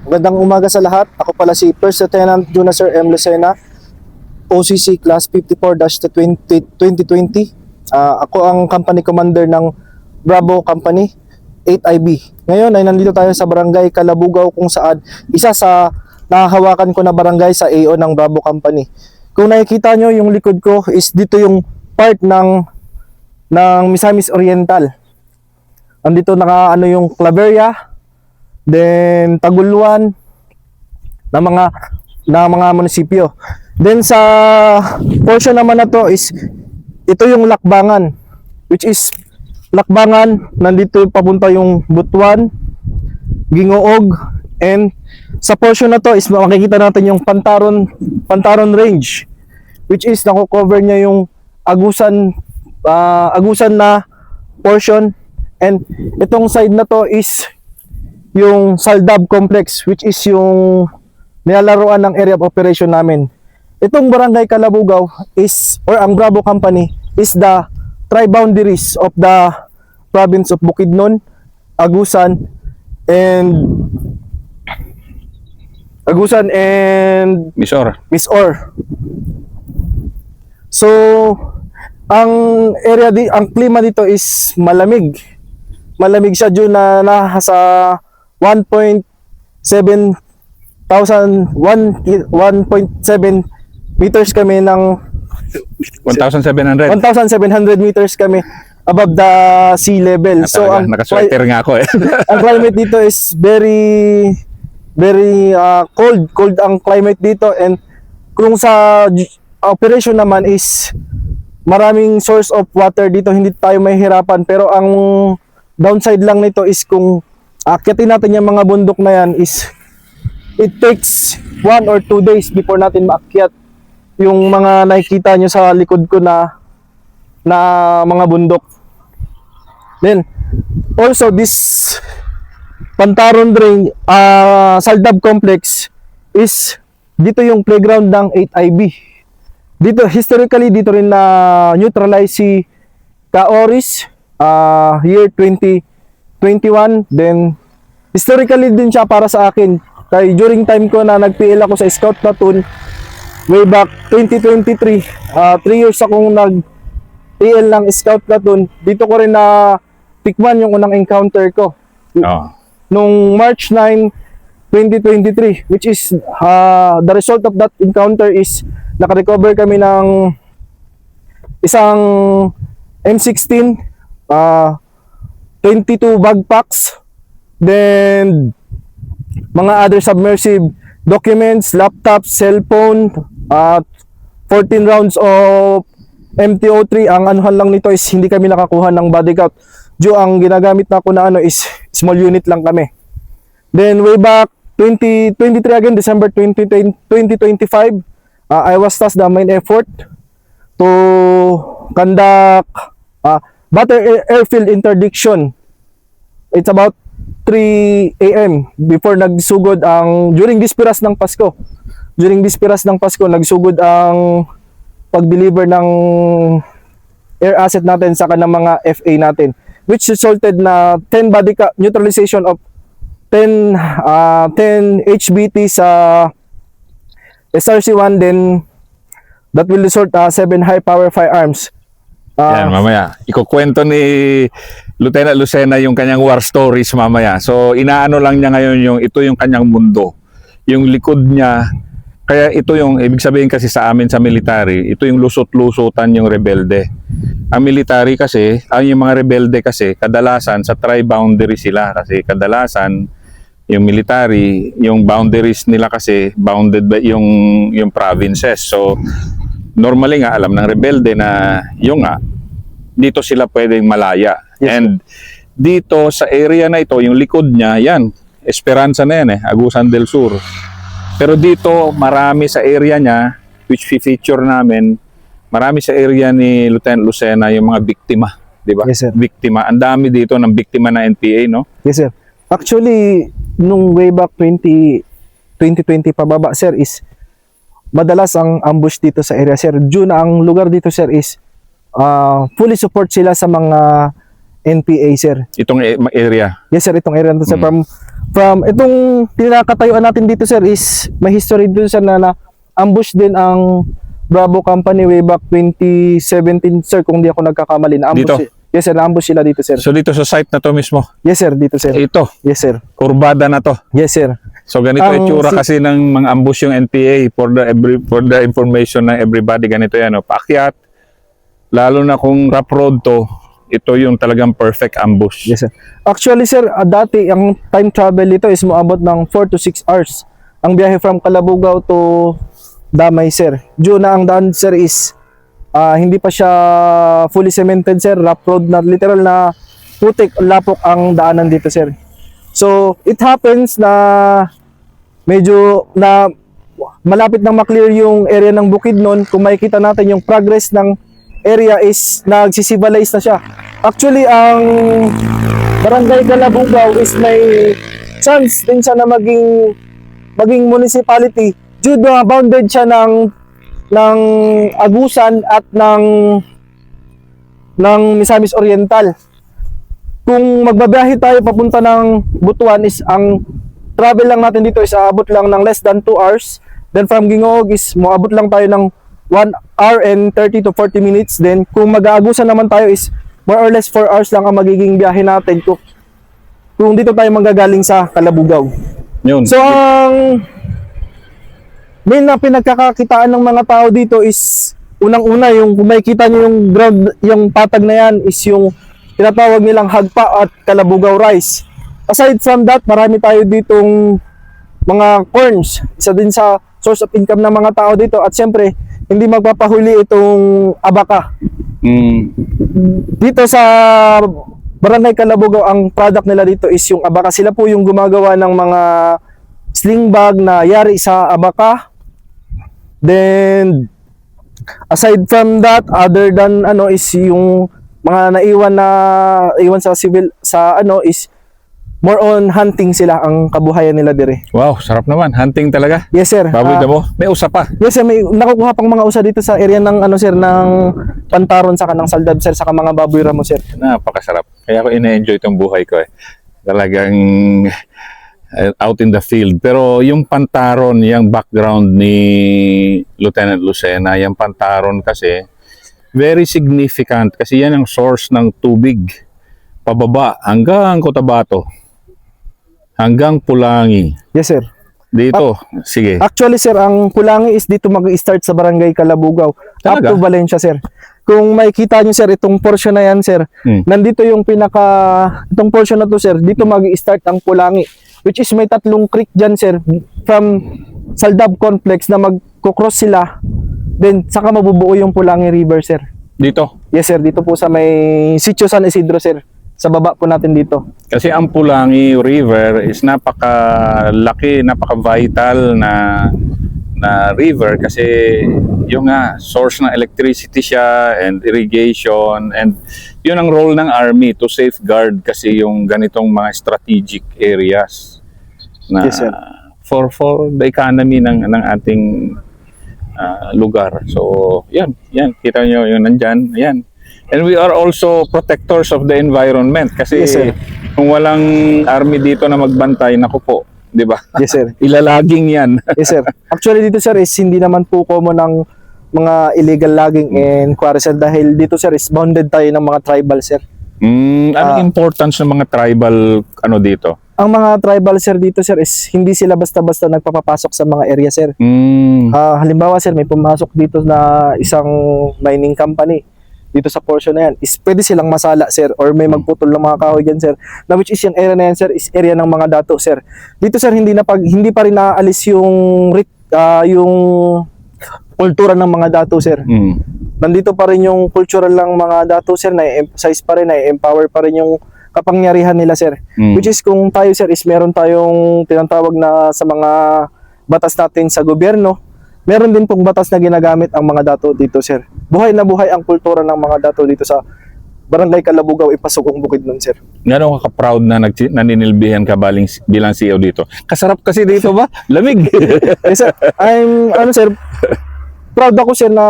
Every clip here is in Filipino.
Magandang umaga sa lahat. Ako pala si First Lieutenant Juna Sir M. Lucena, OCC Class 54-2020. Ako ang company commander ng Bravo Company 8IB. Ngayon ay nandito tayo sa Barangay Calabugaw kung saan isa sa nahahawakan ko na barangay sa AO ng Bravo Company. Kung nakikita nyo yung likod ko is dito yung part ng Misamis Oriental. Andito naka yung Claveria, then Taguluan na mga munisipyo. Then sa portion naman na to is ito yung Lakbangan, which is Lakbangan, nandito papunta yung Butuan, Gingoog, and sa portion na to is makikita natin yung Pantaron Range, which is nako-cover niya yung Agusan na portion, and itong side na to is yung Saldab Complex, which is yung nilalaroan ng area of operation namin. Itong Barangay Calabugaw is, or ang Bravo Company, is the tri-boundaries of the province of Bukidnon, Agusan, and Misor. So, ang klima dito is malamig. Malamig siya dyan na nasa 1.7 meters kami ng 1,700 meters kami above the sea level. So naka-sweater nga ako eh. Ang climate dito is very cold ang climate dito, and kung sa operation naman is maraming source of water dito, hindi tayo mahihirapan, pero ang downside lang nito is kung akyatin natin yung mga bundok na yan is it takes 1 or 2 days before natin maakyat yung mga nakikita nyo sa likod ko na mga bundok. Then also this Pantaron Range, Saldab Complex is dito yung playground ng 8IB. Dito historically dito rin na neutralize si Kaoris year 2021. Then historically din siya para sa akin. Kaya during time ko na nag-PL ako sa Scout Platoon way back 2023, 3 years akong nag-PL ng Scout Platoon. Dito ko rin na tikman yung unang encounter ko. Nung March 9, 2023, which is the result of that encounter is naka-recover kami ng isang M16, 22 backpacks, then mga other submersive documents, laptops, cellphone, 14 rounds of MTO3. Ang anuhan lang nito is hindi kami nakakuha ng body count. Ang ginagamit na ko na is small unit lang kami. Then way back 2023 again, December 2025, I was tasked the main effort to conduct battle airfield interdiction. It's about 3 AM before nagsugod during Bispiras ng Pasko. During Bispiras ng Pasko, nagsugod ang pag-deliver ng air asset natin sa kanang mga FA natin, which resulted na 10 neutralization of 10 HBT sa SRC-1, then that will result 7 high power firearms. Yan, mamaya ikukwento ni Lieutenant Lucena yung kanyang war stories mamaya. So inaano lang niya ngayon ito yung kanyang mundo, yung likod niya. Kaya ito yung ibig sabihin kasi sa amin sa military, ito yung lusot-lusutan yung rebelde. Ang military kasi, yung mga rebelde kasi kadalasan sa tri-boundary sila, kasi kadalasan yung military, yung boundaries nila kasi bounded by yung provinces. So normally nga alam ng rebelde na dito sila pwedeng malaya. Yes. And dito sa area na ito, yung likod niya, yan, Esperanza na yan Agusan del Sur. Pero dito, marami sa area niya, which feature namin, marami sa area ni Lieutenant Lucena yung mga biktima, di ba? Yes, sir. Biktima. Ang dami dito ng biktima na NPA, no? Yes, sir. Actually, nung way back 2020 pababa, sir, is madalas ang ambush dito sa area, sir. Ang lugar dito, sir, is fully support sila sa mga NPA, sir. Itong area. Yes, sir, itong area na to, sir. From itong pinakatayuan natin dito, sir, is may history dito, sir, na ambush din ang Bravo Company way back 2017, sir, kung di ako nagkakamali. Dito? Yes, sir, na-ambush sila dito, sir. So dito sa site na to mismo. Yes, sir, dito, sir. Ito, Yes, sir. kurbada na to. Yes, sir. So ganito Ang itsura kasi ng mga ambush yung NPA for the information ng everybody, ganito yan, paakyat. Lalo na kung rough road to, ito yung talagang perfect ambush. Yes, sir. Actually, sir, dati ang time travel dito is moabot ng 4 to 6 hours. Ang biyahe from Calabugao to Damay, sir. Due na ang daan, sir, is hindi pa siya fully cemented, sir. Rough road na literal na putik, lapok ang daanan dito, sir. So, it happens na medyo na malapit nang maklear yung area ng Bukidnon. Kung makikita natin yung progress ng area is nagsisivalize na siya. Actually, ang Barangay Calabugao is may chance din siya na maging municipality due na bounded siya ng Agusan at ng Misamis Oriental. Kung magbabiyahe tayo papunta ng Butuan is ang travel lang natin dito is aabot lang ng less than 2 hours. Then from Gingoog is moabot lang tayo ng 1 hour and 30 to 40 minutes. Then kung mag-aagusan naman tayo is more or less 4 hours lang ang magiging biyahe natin kung dito tayo manggagaling sa Calabugao. Yun. So ang main na pinagkakakitaan ng mga tao dito is unang-una yung kung makikita nyo yung ground, yung patag na yan is yung tinatawag nilang Hagpa at Calabugao Rice. Aside from that, marami tayo ditong mga corns. Isa din sa source of income ng mga tao dito at syempre hindi magpapahuli itong abaka. Dito sa Barangay Calabugao, ang product nila dito is yung abaka. Sila po yung gumagawa ng mga sling bag na yari sa abaka. Then aside from that, other than is yung mga naiwan sa civil is more on hunting sila ang kabuhayan nila dire. Wow, sarap naman. Hunting talaga. Yes, sir. Baboy damo. May usa pa. Yes, sir, may nakukuha pang mga usa dito sa area ng sir ng Pantaron saka ng Saldab, sir, saka mga baboy ramo, sir. Napakasarap. Kaya ko ina-enjoy itong buhay ko Talagang out in the field. Pero yung Pantaron, yung background ni Lieutenant Lucena, yung Pantaron kasi very significant kasi yan ang source ng tubig pababa hanggang Cotabato. Hanggang Pulangi. Yes, sir. Dito, sige. Actually, sir, ang Pulangi is dito mag-start sa Barangay Calabugao. Talaga? Up to Valencia, sir. Kung makikita nyo, sir, itong portion na yan, sir, nandito yung itong portion na to, sir, dito mag-start ang Pulangi. Which is may 3 creek dyan, sir, from Saldab Complex na magkukross sila. Then, saka mabubuo yung Pulangi River, sir. Dito. Yes, sir. Dito po sa may Sitio San Isidro, sir. Sa baba po natin dito. Kasi ang Pulangi River is napakalaki, napaka-vital na river kasi yung source ng electricity siya and irrigation and yun ang role ng army to safeguard kasi yung ganitong mga strategic areas na Yes, sir. for the economy ng ating lugar. So, yan, kita nyo yung nandyan, yan. And we are also protectors of the environment kasi Yes, sir. kung walang army dito na magbantay, naku po, di ba? Yes, sir. Ilalaging yan. Yes, sir. Actually, dito, sir, is hindi naman po common ng mga illegal logging and quarry, sir. Dahil dito, sir, is bounded tayo ng mga tribal, sir. Anong importance ng mga tribal dito? Ang mga tribal, sir, dito, sir, is hindi sila basta-basta nagpapapasok sa mga area, sir. Halimbawa, sir, may pumasok dito na isang mining company dito sa portion na yan, is pwede silang masala, sir, or may magputol ng mga kahoy dyan, sir, na which is yung area na yan, sir, is area ng mga dato, sir. Dito, sir, hindi pa rin naaalis yung kultura ng mga dato, sir. Nandito pa rin yung cultural ng mga dato, sir, na-emphasize pa rin, na-empower pa rin yung kapangyarihan nila, sir. Which is kung tayo, sir, is meron tayong tinatawag na sa mga batas natin sa gobyerno, meron din pong batas na ginagamit ang mga dato dito, sir. Buhay na buhay ang kultura ng mga dato dito sa Barangay Calabugao, Ipasugong Bukidnon, sir. Gano'n ka ka-proud na naninilbihan ka bilang CEO dito? Kasarap kasi dito ba? Lamig. Yes, sir. Sir, proud ako, sir, na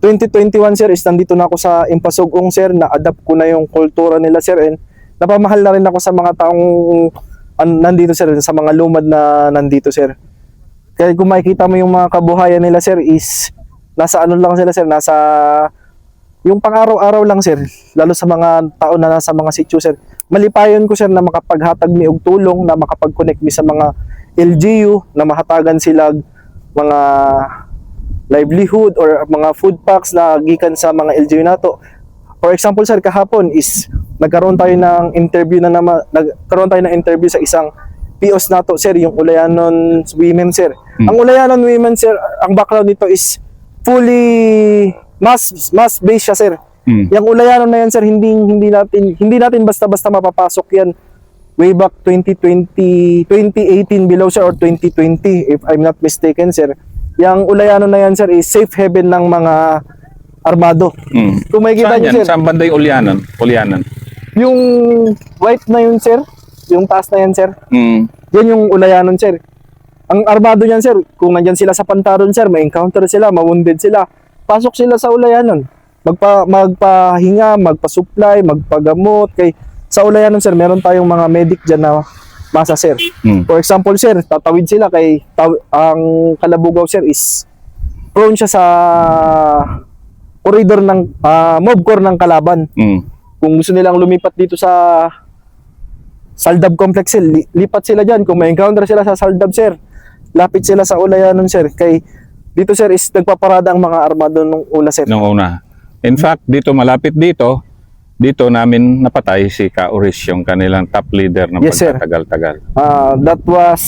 2021 sir is nandito na ako sa Impasugong sir, na-adapt ko na yung kultura nila sir, and napamahal na rin ako sa mga taong nandito sir, sa mga lumad na nandito sir. Kaya kung makikita mo yung mga kabuhayan nila sir is nasa ano lang sila sir, nasa yung pang-araw-araw lang sir, lalo sa mga tao na nasa mga sitio sir. Malipayon ko sir na makapaghatag mi og tulong, na makapag-connect mi sa mga LGU, na mahatagan sila mga livelihood or mga food packs na gikan sa mga LGU nato. For example sir, kahapon is nagkaroon tayo ng interview sa isang POs nato sir, yung Ulayanon women sir. Ang Ulayanon women sir, ang background nito is fully mass based siya sir. Yung Ulayanon na yan sir, hindi natin basta-basta mapapasok yan way back 2018 below sir, or 2020 if I'm not mistaken sir. Yung Ulayanon na yan sir is safe haven ng mga armado. Kung makikita niyo sir, Saan banda yung Ulyanon? yung white na yun sir, yung taas na yan sir, yan yung Ulayanon sir. Ang armado niyan sir, kung nandyan sila sa Pantaron sir, may encounter sila, ma-wounded sila, pasok sila sa Ulayanon, magpahinga, magpa-supply, magpagamot. Kay sa Ulayanon sir, meron tayong mga medic dyan na masa sir. For example sir, tatawid sila kay ang Kalabugaw sir is prone siya sa corridor ng mob core ng kalaban. Kung gusto nilang lumipat dito sa Saldab complex sir, lipat sila dyan. Kung may encounter sila sa Saldab sir, lapit sila sa Ulayanon sir. Kay dito sir is nagpaparada ang mga armado nung una sir. Nung una. In fact, dito malapit dito namin napatay si Kauris, yung kanilang top leader ng Yes, sir. pagtatagal-tagal. That was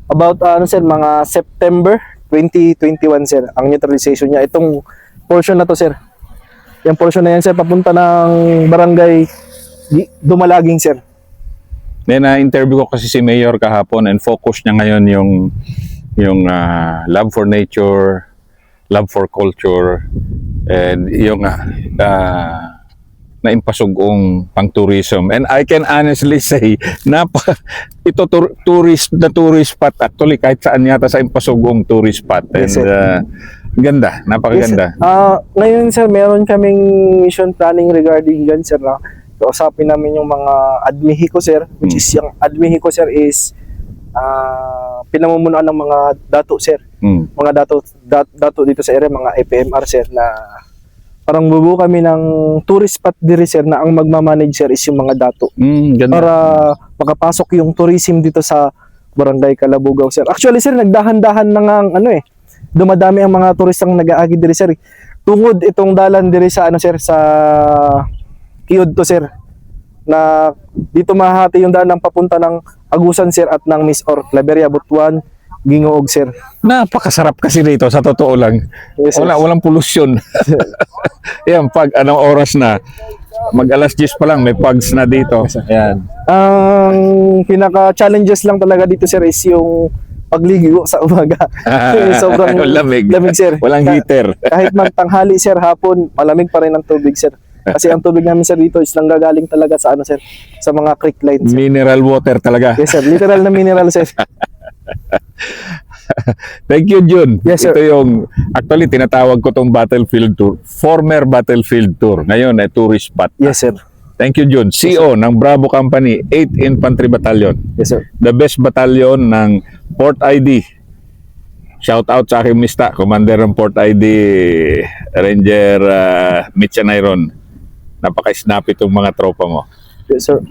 about sir, mga September 2021 sir, ang neutralization niya. Itong portion na to sir, yung portion na yan sir, papunta ng barangay Dumalaging sir. Then na-interview ko kasi si Mayor kahapon, and focus niya ngayon yung love for nature, love for culture, and yung naimpasugong pang-tourism. And I can honestly say, ito tourist spot actually, kahit saan yata sa Impasugong tourist spot. And Yes, sir. ganda, napakaganda. Yes, ngayon sir, meron kaming mission planning regarding dyan sir, na kausapin namin yung mga admihico sir, which is yung admihico sir is pinamumunuan ng mga dato sir. Mga dato dito sa area, mga APMR sir, na parang bubuo kami ng tourist spot diri sir, na ang magmamanage sir is yung mga dato. Ganda. Para makapasok yung tourism dito sa Barangay Kalabugaw sir. Actually sir, nagdahan-dahan na nga dumadami ang mga turistang nag-aagi diri sir. Tungod itong dalan diri sa sir, sa Kiod to sir, na dito mahati yung daan ng papunta ng Agusan sir at ng Miss Or Claveria, Butuan, Gingoog sir. Napakasarap kasi dito, sa totoo lang. Yes, sir. Walang polusyon. Yan, pag anong oras na, mag-alas 10 pa lang, may pugs na dito. Yan. Ang pinaka-challenges lang talaga dito sir is yung pagligo sa umaga. Sobrang lamig. sir. Walang heater. Kahit magtanghali sir, hapon, malamig pa rin ang tubig sir. Kasi ang tubig namin sir dito is nanggagaling talaga sa sir, sa mga creek lines. Mineral water talaga. Yes sir, literal na mineral sir. Thank you, Jun. Yes, sir. Ito yung, actually, tinatawag ko tong battlefield tour. Former battlefield tour. Ngayon, tourist spot. Yes sir. Thank you, Jun. CO ng Bravo Company, 8th Infantry Battalion. Yes sir. The best battalion ng Port ID. Shout out sa aking mista, Commander ng Port ID, Ranger Mitch Iron. Napaka-snap itong mga tropa mo. Yes sir.